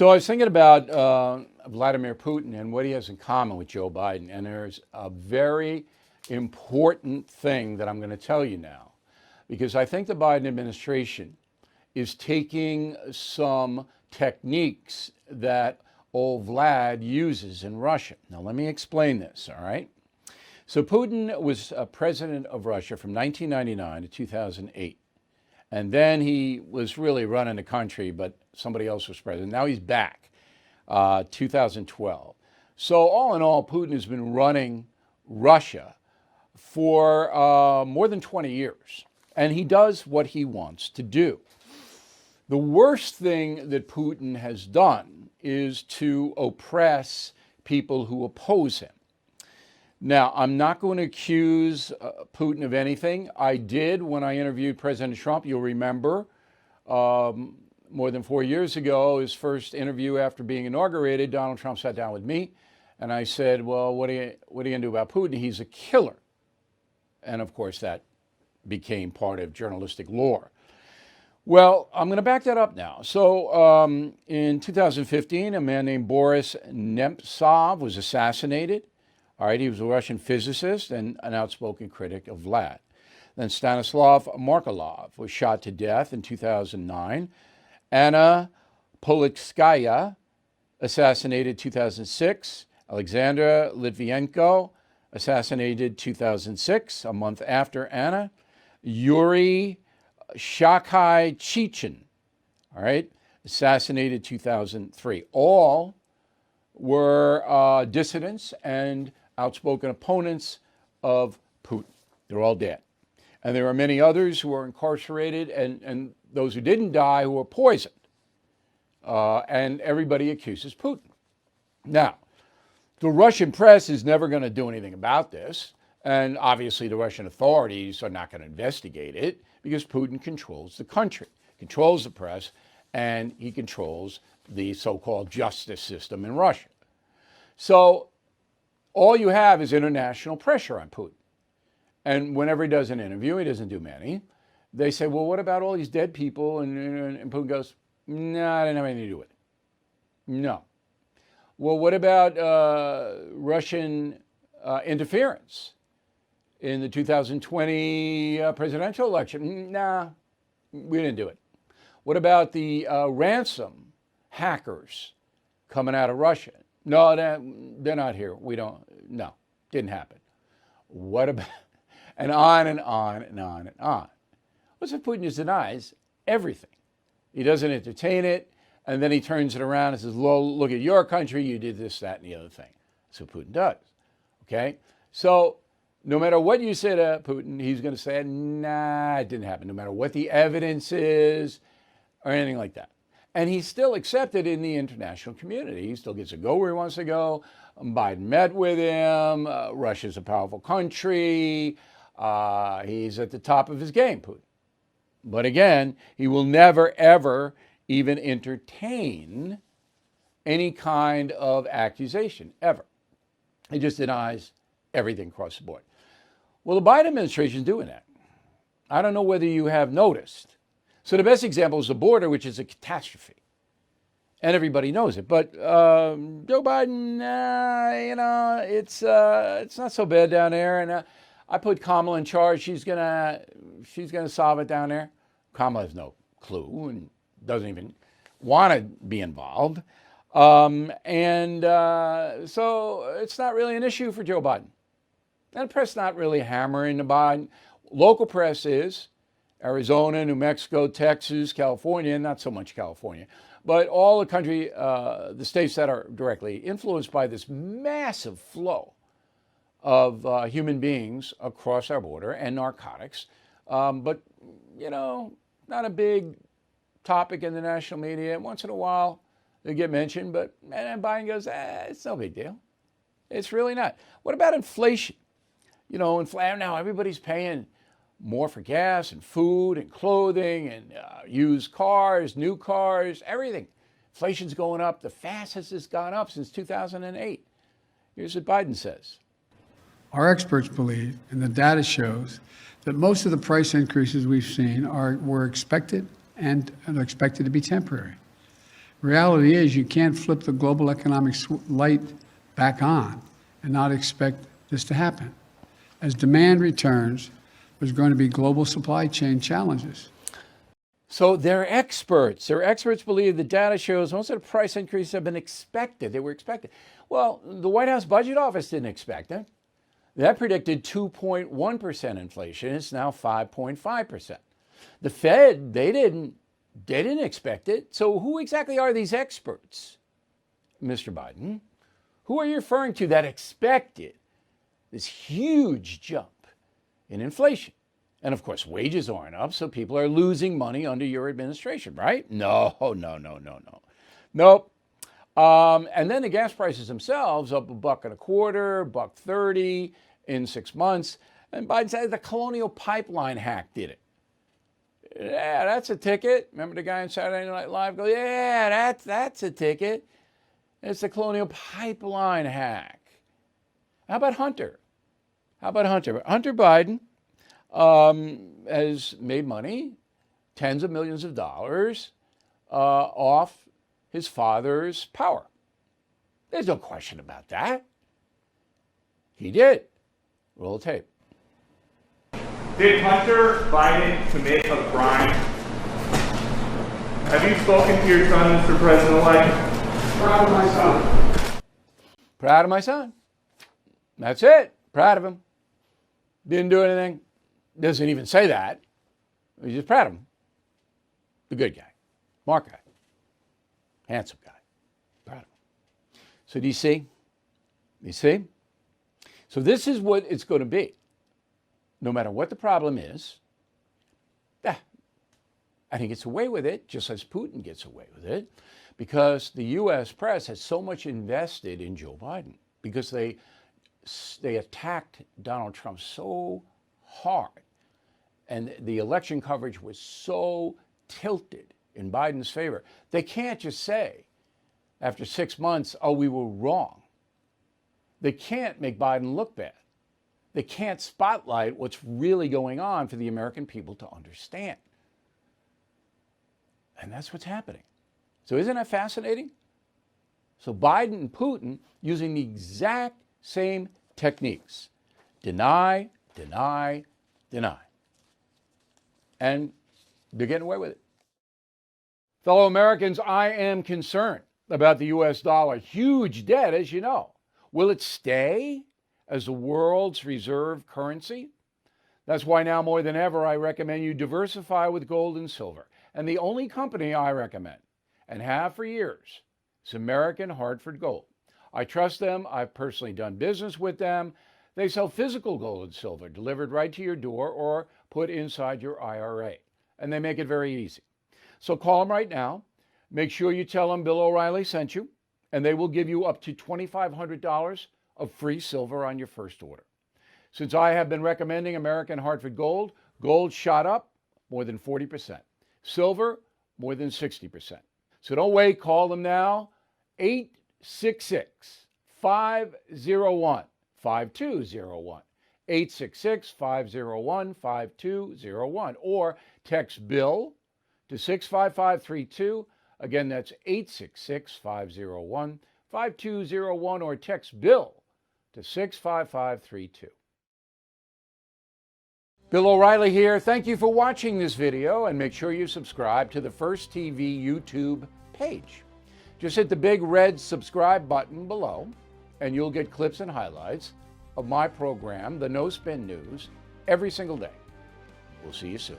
So I was thinking about Vladimir Putin and what he has in common with Joe Biden. And there's a very important thing that I'm going to tell you now, because I think the Biden administration is taking some techniques that old Vlad uses in Russia. Now, let me explain this, all right? So Putin was president of Russia from 1999 to 2008. And then he was really running the country, but somebody else was president. Now he's back, 2012. So all in all, Putin has been running Russia for more than 20 years. And he does what he wants to do. The worst thing that Putin has done is to oppress people who oppose him. Now, I'm not going to accuse Putin of anything. I did when I interviewed President Trump. You'll remember more than 4 years ago, his first interview after being inaugurated, Donald Trump sat down with me and I said, well, what are you going to do about Putin? He's a killer. And of course, that became part of journalistic lore. Well, I'm going to back that up now. So in 2015, a man named Boris Nemtsov was assassinated. All right, he was a Russian physicist and an outspoken critic of Vlad. Then Stanislav Markelov was shot to death in 2009. Anna Politkovskaya assassinated 2006. Alexandra Litvinenko assassinated 2006, a month after Anna. Yuri Shakai Chechin, all right, assassinated 2003. All were dissidents and outspoken opponents of Putin. They're all dead. And there are many others who are incarcerated and those who didn't die who were poisoned. And everybody accuses Putin. Now, the Russian press is never going to do anything about this. And obviously the Russian authorities are not going to investigate it because Putin controls the country, controls the press, and he controls the so-called justice system in Russia. So all you have is international pressure on Putin. And whenever he does an interview, he doesn't do many, they say, well, what about all these dead people? And Putin goes, no, I didn't have anything to do with it. No. Well, what about Russian interference in the 2020 presidential election? Nah, we didn't do it. What about the ransom hackers coming out of Russia? No, they're not here. We don't, no, didn't happen. What about, and on and on and on and on. What's if Putin just denies everything? He doesn't entertain it, and then he turns it around and says, well, look at your country, you did this, that, and the other thing. That's what Putin does, okay? So no matter what you say to Putin, he's going to say, nah, it didn't happen, no matter what the evidence is or anything like that. And he's still accepted in the international community. He still gets to go where he wants to go. Biden met with him. Russia's a powerful country. He's at the top of his game, Putin. But again, he will never, ever even entertain any kind of accusation, ever. He just denies everything across the board. Well, the Biden administration is doing that. I don't know whether you have noticed. So the best example is the border, which is a catastrophe. And everybody knows it. But Joe Biden, it's not so bad down there. And I put Kamala in charge. She's gonna solve it down there. Kamala has no clue and doesn't even want to be involved. So it's not really an issue for Joe Biden. And the press not really hammering the Biden. Local press is. Arizona, New Mexico, Texas, California, not so much California, but all the country, the states that are directly influenced by this massive flow of human beings across our border and narcotics. But, not a big topic in the national media. Once in a while, they get mentioned, but and Biden goes, it's no big deal. It's really not. What about inflation? Now everybody's paying more for gas and food and clothing and used cars, new cars, everything. Inflation's going up the fastest it's gone up since 2008. Here's what Biden says. Our experts believe, and the data shows, that most of the price increases we've seen were expected and are expected to be temporary. Reality is you can't flip the global economic light back on and not expect this to happen. As demand returns, there's going to be global supply chain challenges. So they're experts. Their experts believe the data shows most of the price increases have been expected. They were expected. Well, the White House Budget Office didn't expect it. That predicted 2.1% inflation. It's now 5.5%. The Fed, they didn't expect it. So who exactly are these experts, Mr. Biden? Who are you referring to that expected this huge jump in inflation? And of course, wages aren't up, so people are losing money under your administration, right? No. Nope. And then the gas prices themselves up $1.25, $1.30 in 6 months. And Biden said the Colonial Pipeline hack did it. Yeah, that's a ticket. Remember the guy on Saturday Night Live go, yeah, that's a ticket. It's the Colonial Pipeline hack. How about Hunter? Hunter Biden has made money, tens of millions of dollars, off his father's power. There's no question about that. He did. Roll the tape. Did Hunter Biden commit a crime? Have you spoken to your son, Mr. President-elect? Proud of my son. Proud of my son. That's it. Proud of him. Didn't do anything. Doesn't even say that. He's just proud of him. The good guy. Smart guy. Handsome guy. Proud of him. So do you see? You see? So this is what it's going to be. No matter what the problem is, and he gets away with it, just as Putin gets away with it, because the U.S. press has so much invested in Joe Biden, because they attacked Donald Trump so hard, and the election coverage was so tilted in Biden's favor. They can't just say, after 6 months, oh, we were wrong. They can't make Biden look bad. They can't spotlight what's really going on for the American people to understand. And that's what's happening. So isn't that fascinating? So Biden and Putin using the exact same techniques. Deny. And they're getting away with it. Fellow Americans, I am concerned about the U.S. dollar. Huge debt, as you know. Will it stay as the world's reserve currency? That's why now more than ever, I recommend you diversify with gold and silver. And the only company I recommend, and have for years, is American Hartford Gold. I trust them. I've personally done business with them. They sell physical gold and silver delivered right to your door or put inside your IRA. And they make it very easy. So call them right now. Make sure you tell them Bill O'Reilly sent you, and they will give you up to $2,500 of free silver on your first order. Since I have been recommending American Hartford Gold, gold shot up more than 40%. Silver, more than 60%. So don't wait. Call them now. 866-501-5201. 866-501-5201. Or text Bill to 65532. Again, that's 866-501-5201. Or text Bill to 65532. Bill O'Reilly here. Thank you for watching this video, and make sure you subscribe to the First TV YouTube page. Just hit the big red subscribe button below, and you'll get clips and highlights of my program, The No Spin News, every single day. We'll see you soon.